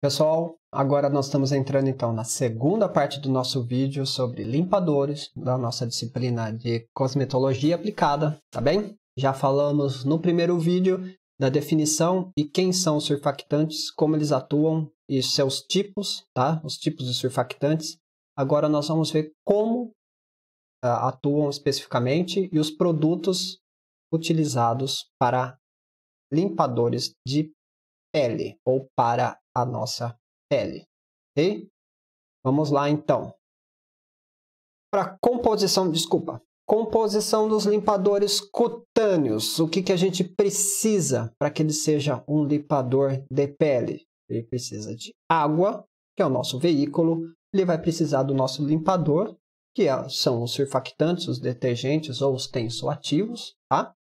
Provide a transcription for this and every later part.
Pessoal, agora nós estamos entrando então na segunda parte do nosso vídeo sobre limpadores da nossa disciplina de cosmetologia aplicada, tá bem? Já falamos no primeiro vídeo da definição e quem são os surfactantes, como eles atuam e seus tipos, tá? Os tipos de surfactantes. Agora nós vamos ver como atuam especificamente e os produtos utilizados para limpadores de pele ou para a nossa pele, ok? Vamos lá então. Para composição dos limpadores cutâneos. O que a gente precisa para que ele seja um limpador de pele? Ele precisa de água, que é o nosso veículo. Ele vai precisar do nosso limpador, que são os surfactantes, os detergentes ou os tensoativos, tá?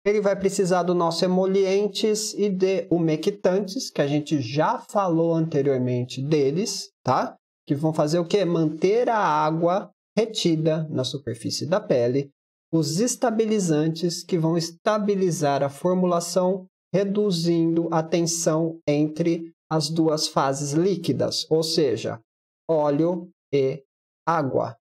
Ele vai precisar do nosso emolientes e de umectantes, que a gente já falou anteriormente deles, tá? Que vão fazer o quê? Manter a água retida na superfície da pele. Os estabilizantes, que vão estabilizar a formulação, reduzindo a tensão entre as duas fases líquidas, ou seja, óleo e água.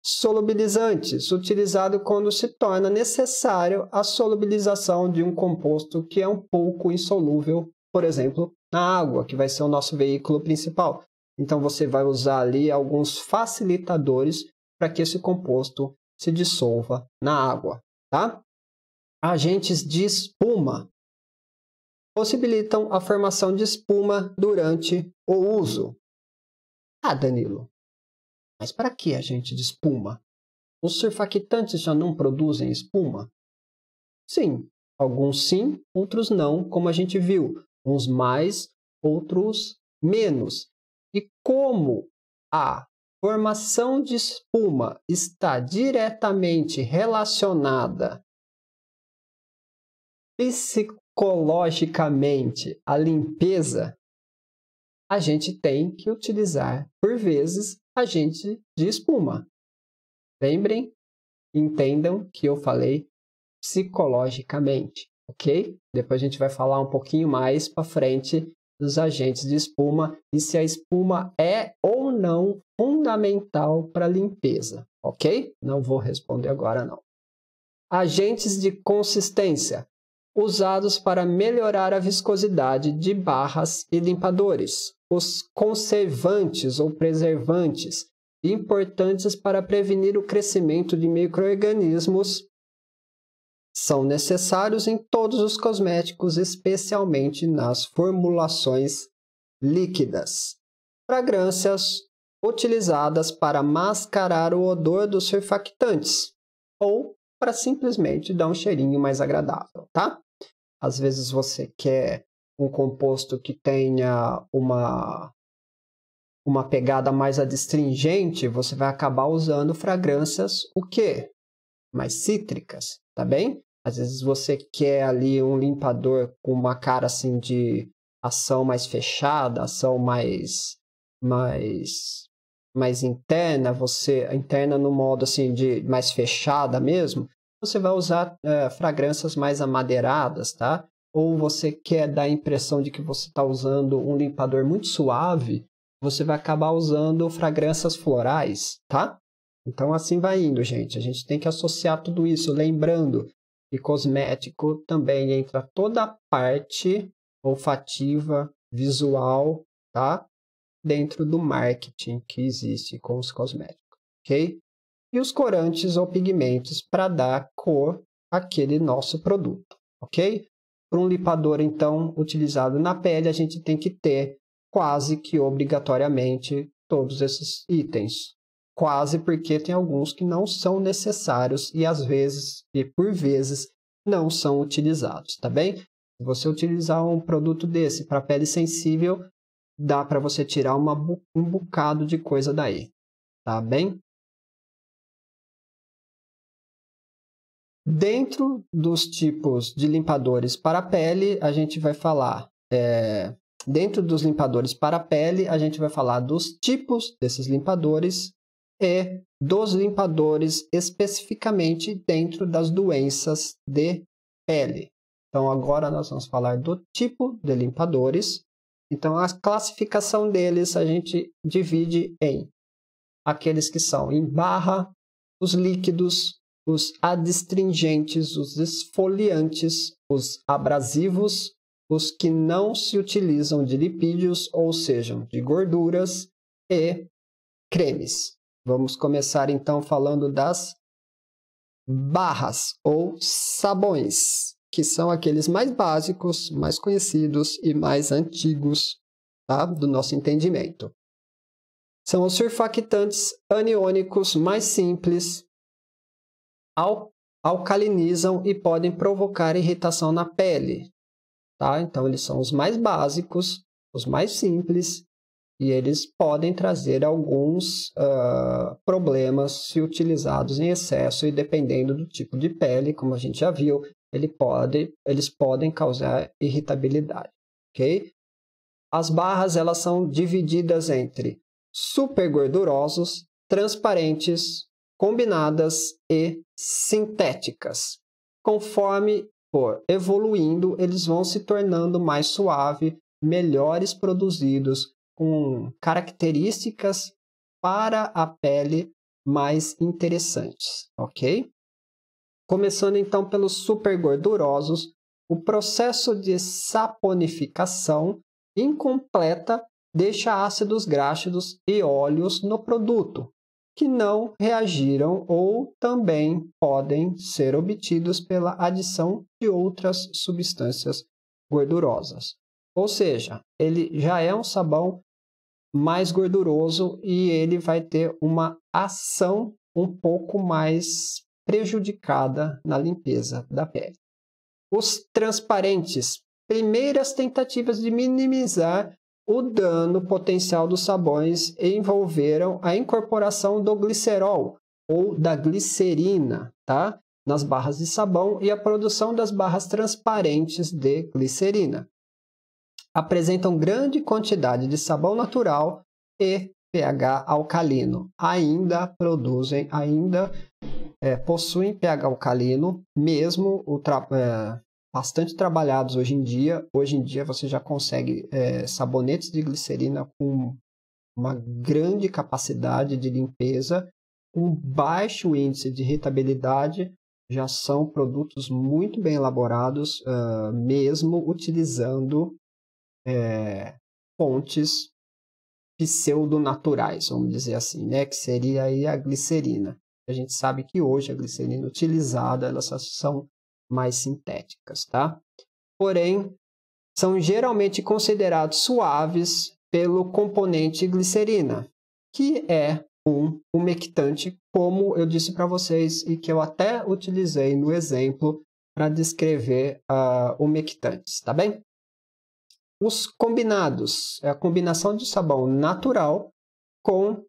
Solubilizantes, utilizado quando se torna necessário a solubilização de um composto que é um pouco insolúvel, por exemplo, na água, que vai ser o nosso veículo principal. Então, você vai usar ali alguns facilitadores para que esse composto se dissolva na água, tá? Agentes de espuma possibilitam a formação de espuma durante o uso. Ah, Danilo, mas para que agente de espuma? Os surfactantes já não produzem espuma? Sim, alguns sim, outros não, como a gente viu. Uns mais, outros menos. E como a formação de espuma está diretamente relacionada psicologicamente à limpeza, a gente tem que utilizar, por vezes, agente de espuma. Lembrem, entendam que eu falei psicologicamente, ok? Depois a gente vai falar um pouquinho mais para frente dos agentes de espuma e se a espuma é ou não fundamental para a limpeza, ok? Não vou responder agora não. Agentes de consistência, usados para melhorar a viscosidade de barras e limpadores. Os conservantes ou preservantes, importantes para prevenir o crescimento de micro-organismos, são necessários em todos os cosméticos, especialmente nas formulações líquidas. Fragrâncias utilizadas para mascarar o odor dos surfactantes ou para simplesmente dar um cheirinho mais agradável, tá? Às vezes você quer um composto que tenha uma pegada mais adstringente, você vai acabar usando fragrâncias o quê? Mais cítricas, tá bem? Às vezes você quer ali um limpador com uma cara assim de ação mais fechada, ação mais interna, interna no modo assim de mais fechada mesmo, você vai usar fragrâncias mais amadeiradas, tá? Ou você quer dar a impressão de que você está usando um limpador muito suave, você vai acabar usando fragrâncias florais, tá? Então assim vai indo, gente. A gente tem que associar tudo isso, lembrando que cosmético também entra toda a parte olfativa, visual, tá? Dentro do marketing que existe com os cosméticos, ok? E os corantes ou pigmentos para dar cor àquele nosso produto, ok? Para um limpador, então, utilizado na pele, a gente tem que ter quase que obrigatoriamente todos esses itens. Quase porque tem alguns que não são necessários e às vezes, e por vezes, não são utilizados, tá bem? Se você utilizar um produto desse para pele sensível, dá para você tirar um bocado de coisa daí, tá bem? Dentro dos tipos de limpadores para a pele, a gente vai falar... Dentro dos limpadores para a pele, a gente vai falar dos tipos desses limpadores e dos limpadores especificamente dentro das doenças de pele. Então, agora nós vamos falar do tipo de limpadores Então, a classificação deles a gente divide em aqueles que são em barra, os líquidos, os adstringentes, os esfoliantes, os abrasivos, os que não se utilizam de lipídios, ou seja, de gorduras, e cremes. Vamos começar então falando das barras ou sabões, que são aqueles mais básicos, mais conhecidos e mais antigos, tá? Do nosso entendimento. São os surfactantes aniônicos mais simples, alcalinizam e podem provocar irritação na pele. Tá? Então, eles são os mais básicos, os mais simples, e eles podem trazer alguns problemas se utilizados em excesso e dependendo do tipo de pele, como a gente já viu, eles podem causar irritabilidade. Okay? As barras elas são divididas entre super gordurosos, transparentes, combinadas e sintéticas. Conforme for evoluindo, eles vão se tornando mais suaves, melhores produzidos, com características para a pele mais interessantes, ok? Começando então pelos super gordurosos, o processo de saponificação incompleta deixa ácidos graxos e óleos no produto, que não reagiram ou também podem ser obtidos pela adição de outras substâncias gordurosas. Ou seja, ele já é um sabão mais gorduroso e ele vai ter uma ação um pouco mais prejudicada na limpeza da pele. Os transparentes, primeiras tentativas de minimizar o dano potencial dos sabões envolveram a incorporação do glicerol ou da glicerina, tá? Nas barras de sabão e a produção das barras transparentes de glicerina. Apresentam grande quantidade de sabão natural e pH alcalino. Possuem pH alcalino, mesmo bastante trabalhados hoje em dia. Hoje em dia você já consegue sabonetes de glicerina com uma grande capacidade de limpeza, com baixo índice de irritabilidade. Já são produtos muito bem elaborados, mesmo utilizando fontes pseudonaturais, vamos dizer assim, né? Que seria aí a glicerina. A gente sabe que hoje a glicerina utilizada, elas são mais sintéticas, tá? Porém, são geralmente considerados suaves pelo componente glicerina, que é um umectante, como eu disse para vocês e que eu até utilizei no exemplo para descrever umectantes, tá bem? Os combinados é a combinação de sabão natural com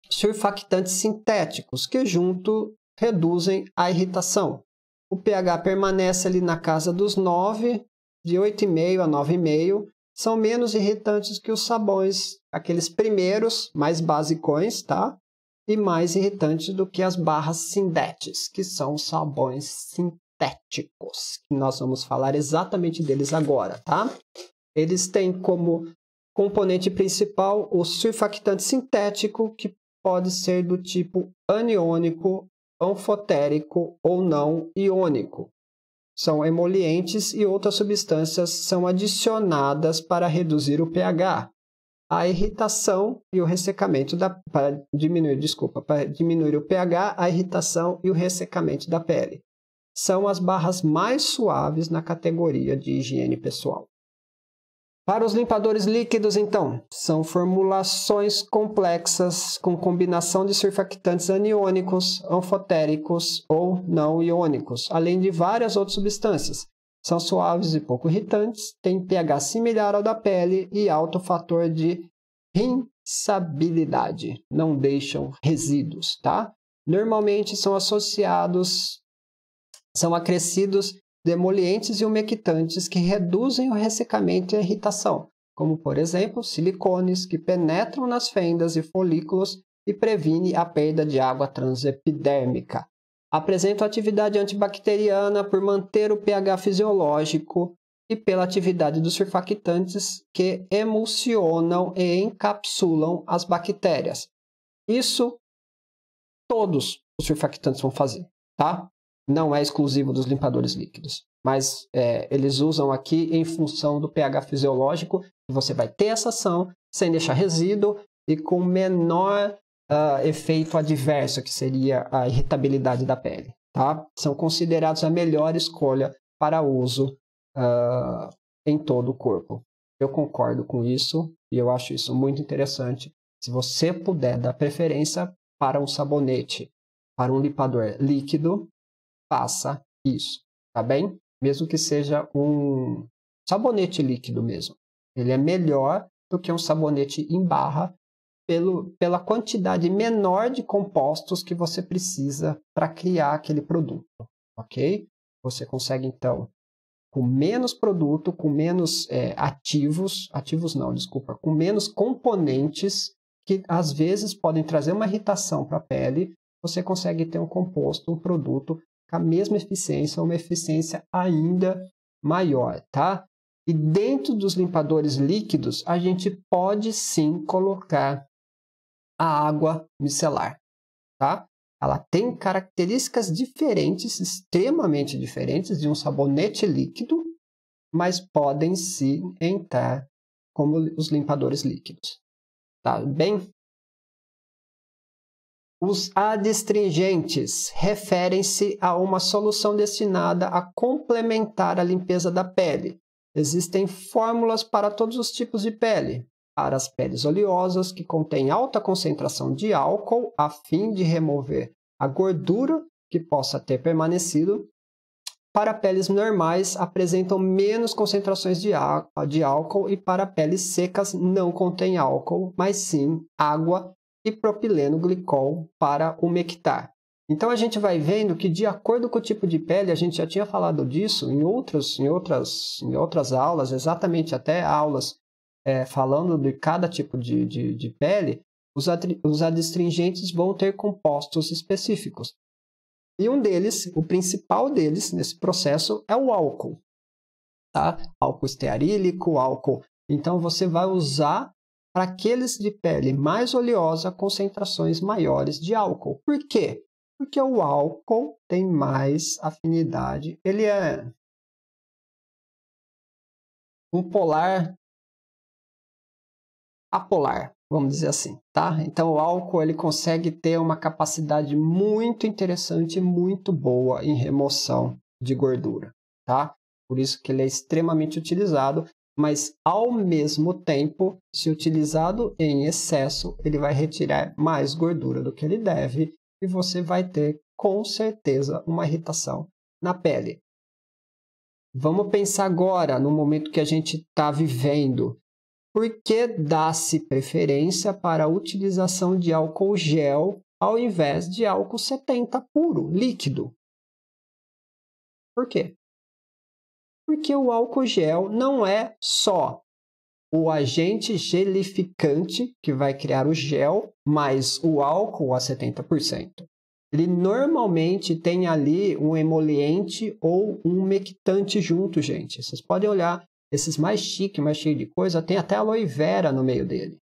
surfactantes sintéticos, que junto reduzem a irritação. O pH permanece ali na casa dos 9, de 8,5 a 9,5. São menos irritantes que os sabões, aqueles primeiros, mais basicões, tá? E mais irritantes do que as barras Sindetes, que são sabões sintéticos. Que nós vamos falar exatamente deles agora, tá? Eles têm como componente principal o surfactante sintético, que pode ser do tipo aniônico, anfotérico ou não iônico. São emolientes e outras substâncias são adicionadas para reduzir o pH, a irritação e o ressecamento para diminuir o pH, a irritação e o ressecamento da pele. São as barras mais suaves na categoria de higiene pessoal. Para os limpadores líquidos, então, são formulações complexas com combinação de surfactantes aniônicos, anfotéricos ou não iônicos, além de várias outras substâncias. São suaves e pouco irritantes, têm pH similar ao da pele e alto fator de rinçabilidade, não deixam resíduos, tá? Normalmente são acrescidos de emolientes e umectantes que reduzem o ressecamento e a irritação, como, por exemplo, silicones que penetram nas fendas e folículos e previne a perda de água transepidérmica. Apresentam atividade antibacteriana por manter o pH fisiológico e pela atividade dos surfactantes que emulsionam e encapsulam as bactérias. Isso todos os surfactantes vão fazer, tá? Não é exclusivo dos limpadores líquidos, mas eles usam aqui em função do pH fisiológico, que você vai ter essa ação sem deixar resíduo e com menor efeito adverso, que seria a irritabilidade da pele, tá? São considerados a melhor escolha para uso em todo o corpo. Eu concordo com isso e eu acho isso muito interessante. Se você puder dar preferência para um sabonete, para um limpador líquido, faça isso, tá bem? Mesmo que seja um sabonete líquido mesmo. Ele é melhor do que um sabonete em barra pela quantidade menor de compostos que você precisa para criar aquele produto, ok? Você consegue, então, com menos produto, com menos com menos componentes que às vezes podem trazer uma irritação para a pele, você consegue ter um composto, um produto com a mesma eficiência, uma eficiência ainda maior, tá? E dentro dos limpadores líquidos, a gente pode sim colocar a água micelar, tá? Ela tem características diferentes, extremamente diferentes de um sabonete líquido, mas podem sim entrar como os limpadores líquidos. Tá bem? Os adstringentes referem-se a uma solução destinada a complementar a limpeza da pele. Existem fórmulas para todos os tipos de pele. Para as peles oleosas, que contêm alta concentração de álcool, a fim de remover a gordura que possa ter permanecido. Para peles normais, apresentam menos concentrações de álcool e para peles secas não contém álcool, mas sim água e propileno glicol para umectar. Então a gente vai vendo que de acordo com o tipo de pele, a gente já tinha falado disso em outras aulas, exatamente até aulas falando de cada tipo de pele, os adstringentes vão ter compostos específicos. E um deles, o principal deles nesse processo é o álcool, tá? Álcool estearílico, álcool. Então você vai usar para aqueles de pele mais oleosa concentrações maiores de álcool. Por quê? Porque o álcool tem mais afinidade. Ele é um polar apolar, vamos dizer assim, tá? Então o álcool ele consegue ter uma capacidade muito interessante e muito boa em remoção de gordura, tá? Por isso que ele é extremamente utilizado, mas ao mesmo tempo, se utilizado em excesso, ele vai retirar mais gordura do que ele deve e você vai ter com certeza uma irritação na pele. Vamos pensar agora no momento que a gente está vivendo. Por que dá-se preferência para a utilização de álcool gel ao invés de álcool 70 puro, líquido? Por quê? Porque o álcool gel não é só o agente gelificante que vai criar o gel, mais o álcool a 70%. Ele normalmente tem ali um emoliente ou um umectante junto, gente. Vocês podem olhar. Esses mais chiques, mais cheios de coisa, tem até aloe vera no meio dele.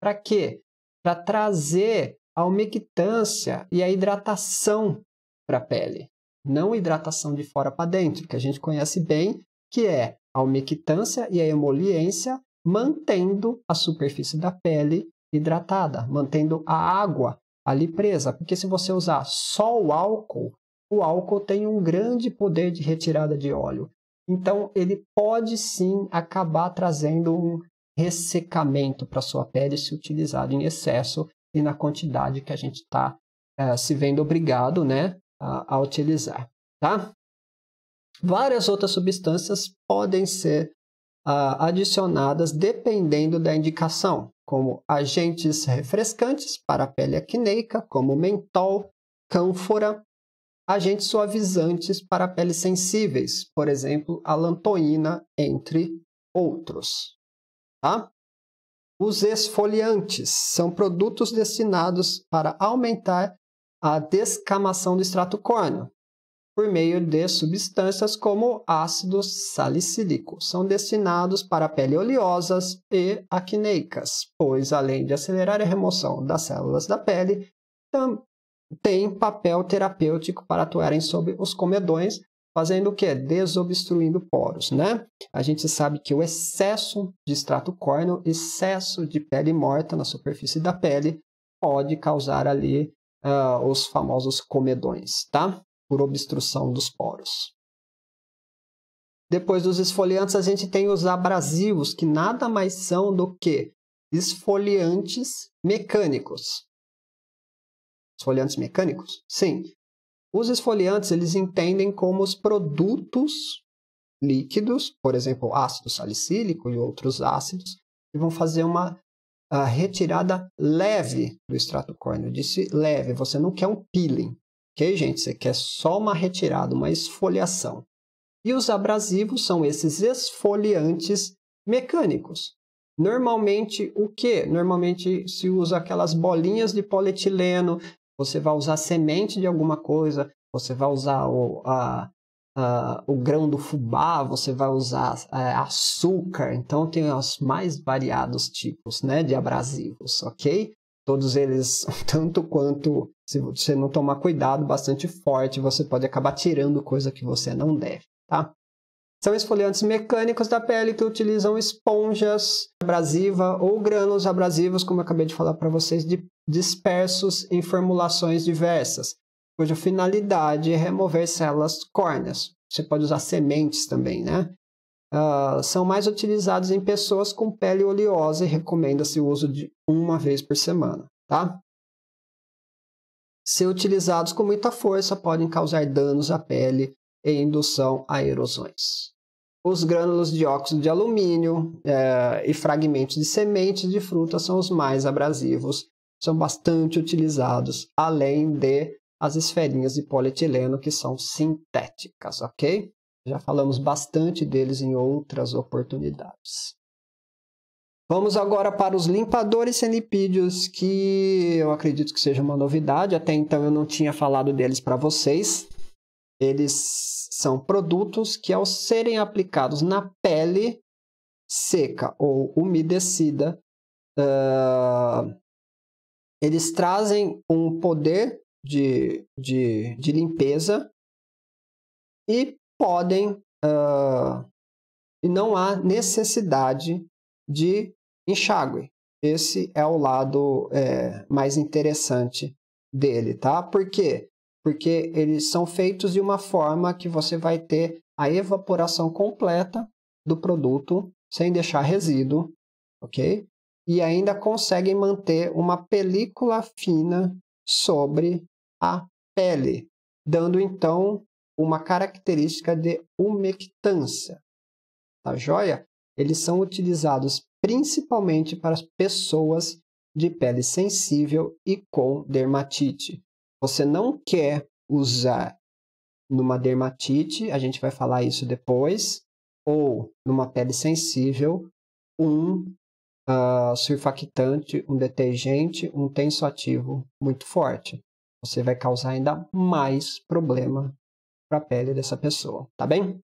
Para quê? Para trazer a umectância e a hidratação para a pele. Não hidratação de fora para dentro, que a gente conhece bem, que é a umectância e a emoliência mantendo a superfície da pele hidratada, mantendo a água ali presa. Porque se você usar só o álcool tem um grande poder de retirada de óleo. Então, ele pode sim acabar trazendo um ressecamento para a sua pele se utilizado em excesso e na quantidade que a gente está se vendo obrigado, né, a utilizar. Tá? Várias outras substâncias podem ser adicionadas dependendo da indicação, como agentes refrescantes para a pele acneica, como mentol, cânfora, agentes suavizantes para peles sensíveis, por exemplo, a lantoína, entre outros. Tá? Os esfoliantes são produtos destinados para aumentar a descamação do extrato córneo. por meio de substâncias como ácido salicílico. São destinados para a pele oleosas e acneicas, pois, além de acelerar a remoção das células da pele, tem papel terapêutico para atuarem sobre os comedões, fazendo o quê? Desobstruindo poros, né? A gente sabe que o excesso de extrato córneo, excesso de pele morta na superfície da pele, pode causar ali os famosos comedões, tá? Por obstrução dos poros. Depois dos esfoliantes, a gente tem os abrasivos, que nada mais são do que esfoliantes mecânicos. Esfoliantes mecânicos? Sim. Os esfoliantes, eles entendem como os produtos líquidos, por exemplo, ácido salicílico e outros ácidos, que vão fazer uma retirada leve do extrato córneo. Eu disse leve, você não quer um peeling. Ok, gente? Você quer só uma retirada, uma esfoliação. E os abrasivos são esses esfoliantes mecânicos. Normalmente, o quê? Normalmente se usa aquelas bolinhas de polietileno, você vai usar semente de alguma coisa, você vai usar o grão do fubá, você vai usar açúcar. Então, tem os mais variados tipos, né, de abrasivos, ok? Todos eles, tanto quanto, se você não tomar cuidado, bastante forte, você pode acabar tirando coisa que você não deve, tá? São esfoliantes mecânicos da pele que utilizam esponjas abrasivas ou grânulos abrasivos, como eu acabei de falar para vocês, dispersos em formulações diversas, cuja finalidade é remover células córneas. Você pode usar sementes também, né? São mais utilizados em pessoas com pele oleosa e recomenda-se o uso de uma vez por semana, tá? Se utilizados com muita força, podem causar danos à pele e indução a erosões. Os grânulos de óxido de alumínio e fragmentos de sementes de fruta são os mais abrasivos, são bastante utilizados, além de as esferinhas de polietileno, que são sintéticas, ok? Já falamos bastante deles em outras oportunidades. Vamos agora para os limpadores sem lipídios, que eu acredito que seja uma novidade. Até então eu não tinha falado deles para vocês. Eles são produtos que, ao serem aplicados na pele seca ou umedecida, eles trazem um poder de limpeza e podem, e não há necessidade de enxágue. Esse é o lado mais interessante dele, tá? Por quê? Porque eles são feitos de uma forma que você vai ter a evaporação completa do produto sem deixar resíduo, ok? E ainda conseguem manter uma película fina sobre a pele, dando então uma característica de umectância, tá joia? Eles são utilizados principalmente para pessoas de pele sensível e com dermatite. Você não quer usar numa dermatite, a gente vai falar isso depois, ou numa pele sensível, um surfactante, um detergente, um tensoativo muito forte. Você vai causar ainda mais problema para a pele dessa pessoa, tá bem?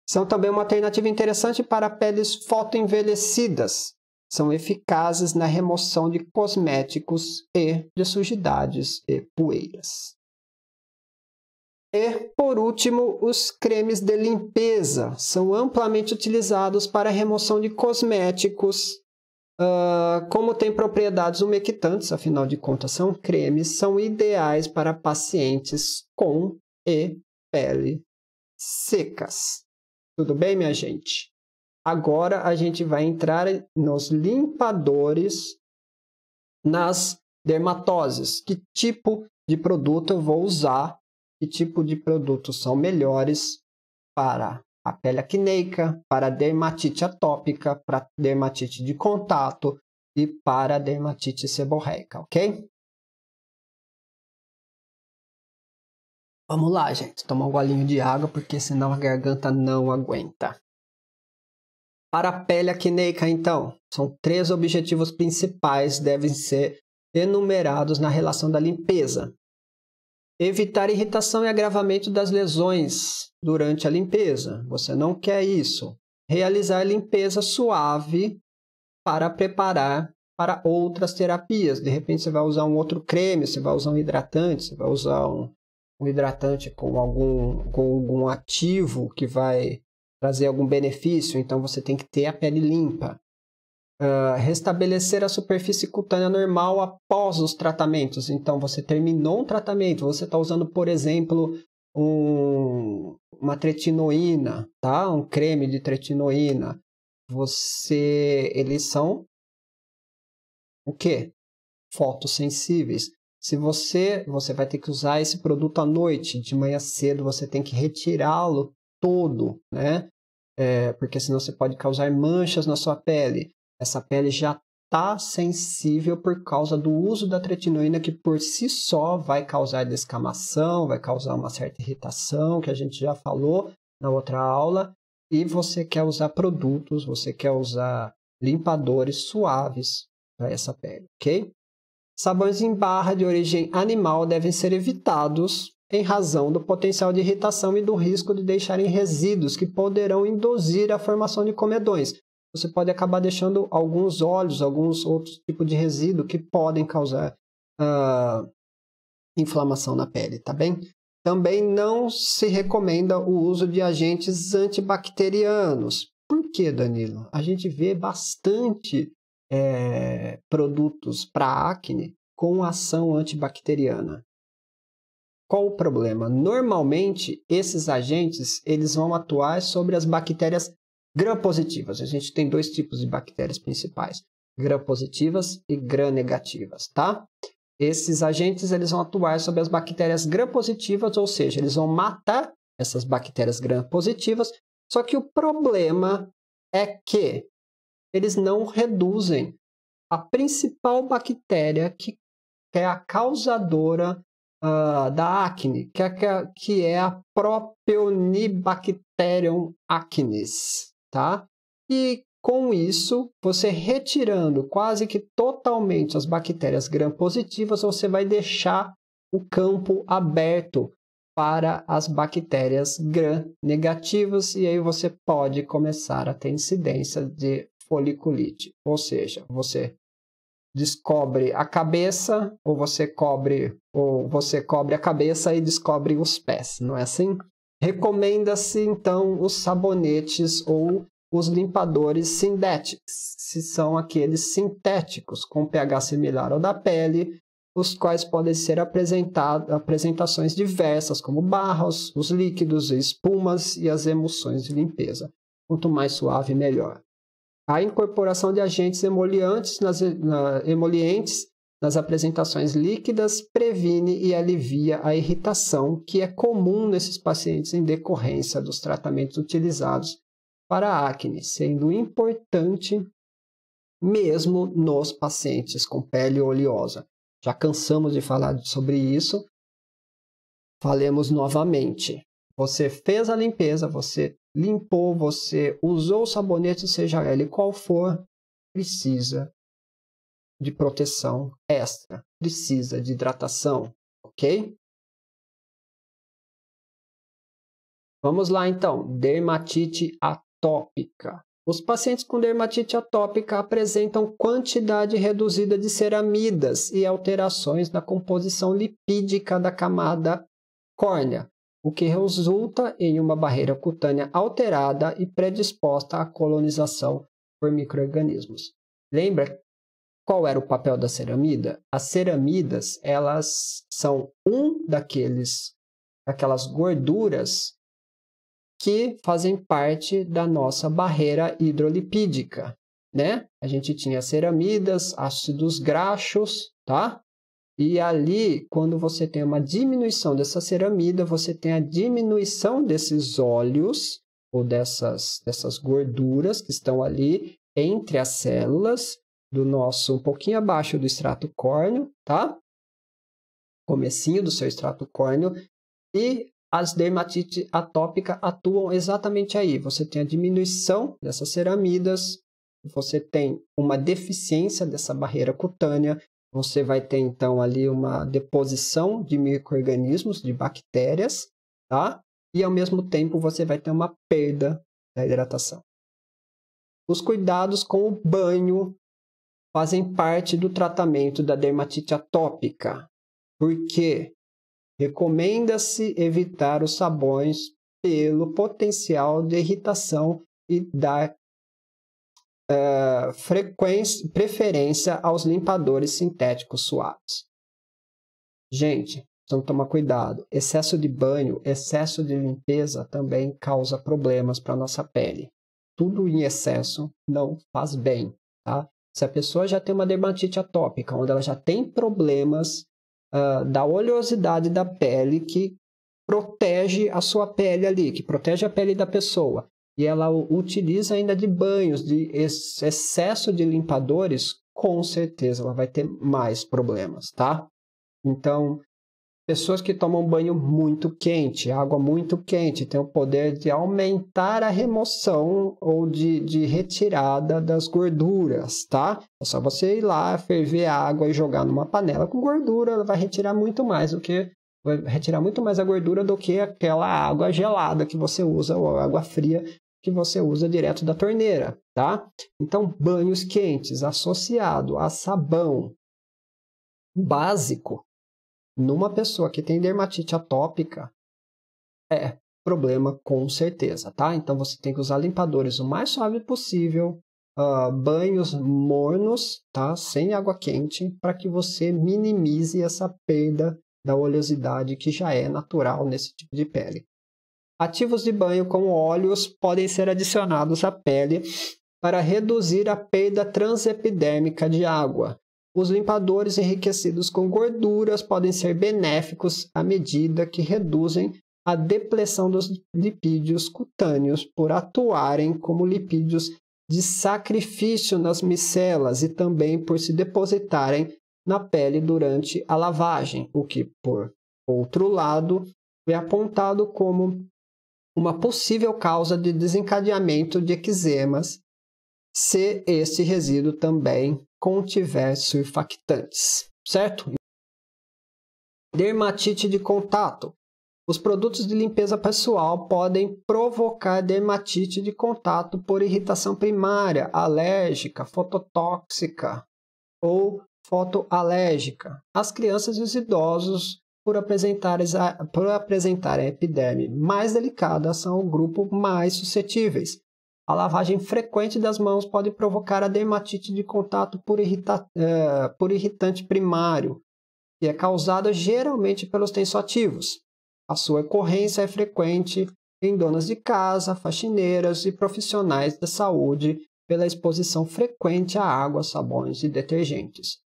São também uma alternativa interessante para peles fotoenvelhecidas. São eficazes na remoção de cosméticos e de sujidades e poeiras. E, por último, os cremes de limpeza. São amplamente utilizados para a remoção de cosméticos. Como tem propriedades umectantes, afinal de contas são cremes, são ideais para pacientes com e pele secas. Tudo bem, minha gente? Agora a gente vai entrar nos limpadores nas dermatoses. Que tipo de produto eu vou usar? Que tipo de produtos são melhores para a pele acneica, para a dermatite atópica, para a dermatite de contato e para a dermatite seborreica, ok? Vamos lá, gente. Tomar um golinho de água, porque senão a garganta não aguenta. Para a pele acneica, então, são 3 objetivos principais que devem ser enumerados na relação da limpeza. Evitar irritação e agravamento das lesões durante a limpeza. Você não quer isso. Realizar limpeza suave para preparar para outras terapias. De repente você vai usar um outro creme, você vai usar um hidratante, você vai usar um hidratante com algum ativo que vai trazer algum benefício, então você tem que ter a pele limpa. Restabelecer a superfície cutânea normal após os tratamentos. Então você terminou um tratamento, você está usando, por exemplo, uma tretinoína, tá? Um creme de tretinoína. Eles são o quê? Fotossensíveis. Se você vai ter que usar esse produto à noite, de manhã cedo você tem que retirá-lo todo, né? Porque senão você pode causar manchas na sua pele. Essa pele já está sensível por causa do uso da tretinoína, que por si só vai causar descamação, vai causar uma certa irritação, que a gente já falou na outra aula. E você quer usar produtos, você quer usar limpadores suaves para essa pele, ok? Sabões em barra de origem animal devem ser evitados em razão do potencial de irritação e do risco de deixarem resíduos que poderão induzir a formação de comedões. Você pode acabar deixando alguns óleos, alguns outros tipos de resíduo que podem causar inflamação na pele, tá bem? Também não se recomenda o uso de agentes antibacterianos. Por que, Danilo? A gente vê bastante produtos para acne com ação antibacteriana. Qual o problema? Normalmente, esses agentes eles vão atuar sobre as bactérias gram-positivas. A gente tem dois tipos de bactérias principais, gram-positivas e gram-negativas, tá? Esses agentes eles vão atuar sobre as bactérias gram-positivas, ou seja, eles vão matar essas bactérias gram-positivas, só que o problema é que eles não reduzem a principal bactéria que é a causadora da acne, que é a Propionibacterium acnes, tá? E com isso, você retirando quase que totalmente as bactérias gram-positivas, você vai deixar o campo aberto para as bactérias gram-negativas e aí você pode começar a ter incidência de foliculite, ou seja, você descobre a cabeça ou você cobre a cabeça e descobre os pés, não é assim? Recomenda-se então os sabonetes ou os limpadores sintéticos, se são aqueles sintéticos com pH similar ao da pele, os quais podem ser apresentações diversas, como barras, os líquidos, espumas e as emulsões de limpeza. Quanto mais suave, melhor. A incorporação de agentes emolientes nas apresentações líquidas previne e alivia a irritação, que é comum nesses pacientes em decorrência dos tratamentos utilizados para a acne, sendo importante mesmo nos pacientes com pele oleosa. Já cansamos de falar sobre isso, falemos novamente. Você fez a limpeza, você limpou, você usou o sabonete, seja ele qual for, precisa de proteção extra, precisa de hidratação, ok? Vamos lá então, dermatite atópica. Os pacientes com dermatite atópica apresentam quantidade reduzida de ceramidas e alterações na composição lipídica da camada córnea, o que resulta em uma barreira cutânea alterada e predisposta à colonização por micro-organismos. Lembra qual era o papel da ceramida? As ceramidas, elas são daquelas gorduras que fazem parte da nossa barreira hidrolipídica, né? A gente tinha ceramidas, ácidos graxos, tá? E ali, quando você tem uma diminuição dessa ceramida, você tem a diminuição desses óleos ou dessas gorduras que estão ali entre as células do nosso, um pouquinho abaixo do extrato córneo, tá? Comecinho do seu extrato córneo. E as dermatite atópica atuam exatamente aí. Você tem a diminuição dessas ceramidas, você tem uma deficiência dessa barreira cutânea, Você vai ter, então, ali uma deposição de micro-organismos, de bactérias, tá? E, ao mesmo tempo, você vai ter uma perda da hidratação. Os cuidados com o banho fazem parte do tratamento da dermatite atópica. Por quê? Recomenda-se evitar os sabões pelo potencial de irritação e dar preferência aos limpadores sintéticos suaves. Gente, precisamos tomar cuidado. Excesso de banho, excesso de limpeza também causa problemas para a nossa pele. Tudo em excesso não faz bem, tá? Se a pessoa já tem uma dermatite atópica, onde ela já tem problemas da oleosidade da pele que protege a sua pele ali, que protege a pele da pessoa, e ela utiliza ainda de banhos, de excesso de limpadores, com certeza ela vai ter mais problemas, tá? Então, pessoas que tomam banho muito quente, água muito quente, tem o poder de aumentar a remoção ou de retirada das gorduras, tá? É só você ir lá, ferver a água e jogar numa panela com gordura, ela vai retirar muito mais a gordura do que aquela água gelada que você usa, ou água fria que você usa direto da torneira, tá? Então, banhos quentes associado a sabão básico numa pessoa que tem dermatite atópica é problema com certeza, tá? Então, você tem que usar limpadores o mais suave possível, banhos mornos, tá? Sem água quente, para que você minimize essa perda da oleosidade que já é natural nesse tipo de pele. Ativos de banho com óleos podem ser adicionados à pele para reduzir a perda transepidérmica de água. Os limpadores enriquecidos com gorduras podem ser benéficos à medida que reduzem a depressão dos lipídios cutâneos por atuarem como lipídios de sacrifício nas micelas e também por se depositarem na pele durante a lavagem, o que, por outro lado, é apontado como uma possível causa de desencadeamento de eczemas se esse resíduo também contiver surfactantes, certo? Dermatite de contato. Os produtos de limpeza pessoal podem provocar dermatite de contato por irritação primária, alérgica, fototóxica ou fotoalérgica. As crianças e os idosos, por apresentarem a epiderme mais delicada, são o grupo mais suscetíveis. A lavagem frequente das mãos pode provocar a dermatite de contato por irritante primário, que é causada geralmente pelos tensoativos. A sua ocorrência é frequente em donas de casa, faxineiras e profissionais da saúde pela exposição frequente a água, sabões e detergentes.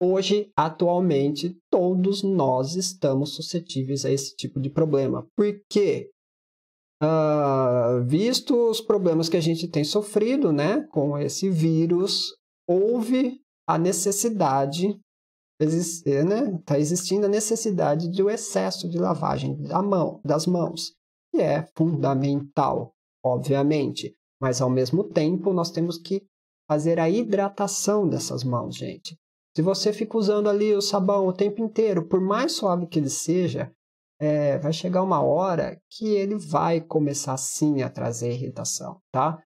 Hoje, atualmente, todos nós estamos suscetíveis a esse tipo de problema. Por quê? Visto os problemas que a gente tem sofrido, né, com esse vírus, houve a necessidade, está existindo a necessidade de um excesso de lavagem das mãos, que é fundamental, obviamente, mas ao mesmo tempo nós temos que fazer a hidratação dessas mãos, gente. Se você fica usando ali o sabão o tempo inteiro, por mais suave que ele seja, vai chegar uma hora que ele vai começar sim a trazer irritação, tá?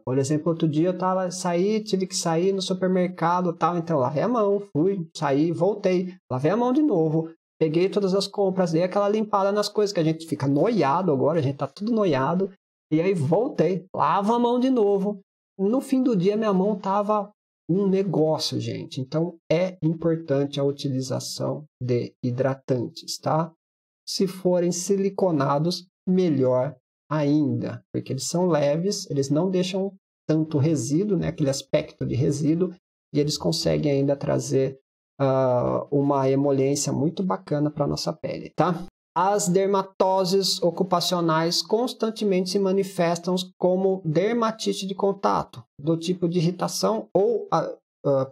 Por exemplo, outro dia eu tive que sair no supermercado, tal, então lavei a mão, saí, voltei, lavei a mão de novo, peguei todas as compras, dei aquela limpada nas coisas que a gente fica noiado agora, a gente tá tudo noiado, e aí voltei, lavo a mão de novo. No fim do dia minha mão tava um negócio, gente. Então é importante a utilização de hidratantes, tá? Se forem siliconados, melhor ainda, porque eles são leves, eles não deixam tanto resíduo, né, aquele aspecto de resíduo, e eles conseguem ainda trazer uma emoliência muito bacana para a nossa pele, tá? As dermatoses ocupacionais constantemente se manifestam como dermatite de contato, do tipo de irritação ou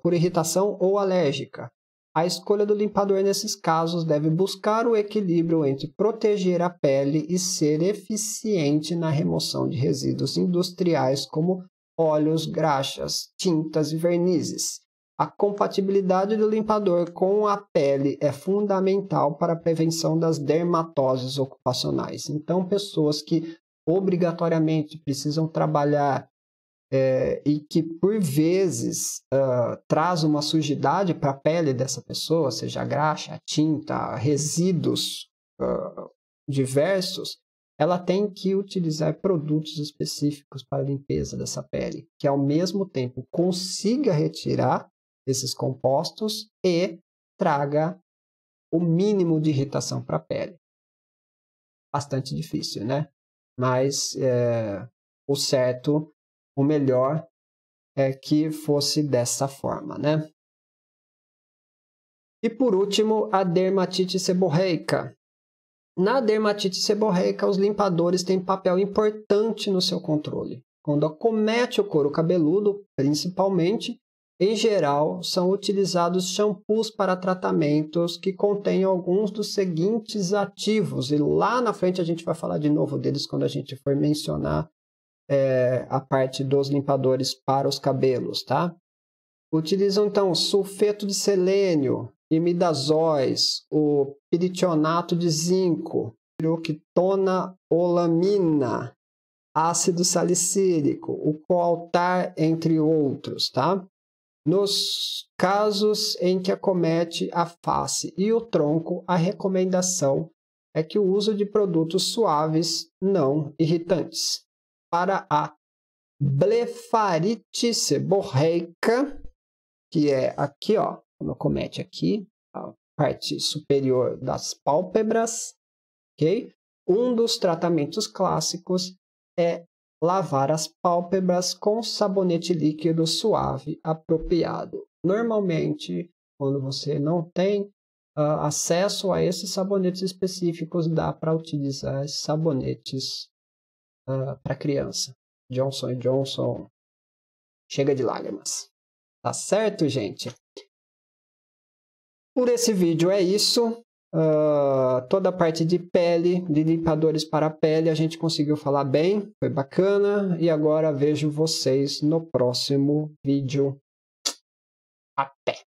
por irritação ou alérgica. A escolha do limpador nesses casos deve buscar o equilíbrio entre proteger a pele e ser eficiente na remoção de resíduos industriais como óleos, graxas, tintas e vernizes. A compatibilidade do limpador com a pele é fundamental para a prevenção das dermatoses ocupacionais. Então, pessoas que obrigatoriamente precisam trabalhar e que, por vezes, traz uma sujidade para a pele dessa pessoa, seja graxa, tinta, resíduos diversos, ela tem que utilizar produtos específicos para a limpeza dessa pele, que ao mesmo tempo consiga retirar esses compostos e traga o mínimo de irritação para a pele. Bastante difícil, né? Mas o certo, o melhor é que fosse dessa forma, né? E por último, a dermatite seborreica. Na dermatite seborreica, os limpadores têm papel importante no seu controle. Quando acomete o couro cabeludo, principalmente, em geral, são utilizados shampoos para tratamentos que contêm alguns dos seguintes ativos. E lá na frente a gente vai falar de novo deles quando a gente for mencionar a parte dos limpadores para os cabelos, tá? Utilizam, então, sulfeto de selênio, imidazóis, o piritionato de zinco, piroquitonaolamina, ácido salicílico, o coaltar, entre outros, tá? Nos casos em que acomete a face e o tronco, a recomendação é que o uso de produtos suaves não irritantes. Para a blefarite seborreica, que é aqui, ó, quando acomete aqui, a parte superior das pálpebras, ok? Um dos tratamentos clássicos é lavar as pálpebras com sabonete líquido suave apropriado. Normalmente, quando você não tem acesso a esses sabonetes específicos, dá para utilizar sabonetes para criança. Johnson & Johnson, chega de lágrimas. Tá certo, gente? Por esse vídeo é isso. Toda a parte de pele, de limpadores para a pele, a gente conseguiu falar bem, foi bacana. E agora vejo vocês no próximo vídeo. Até!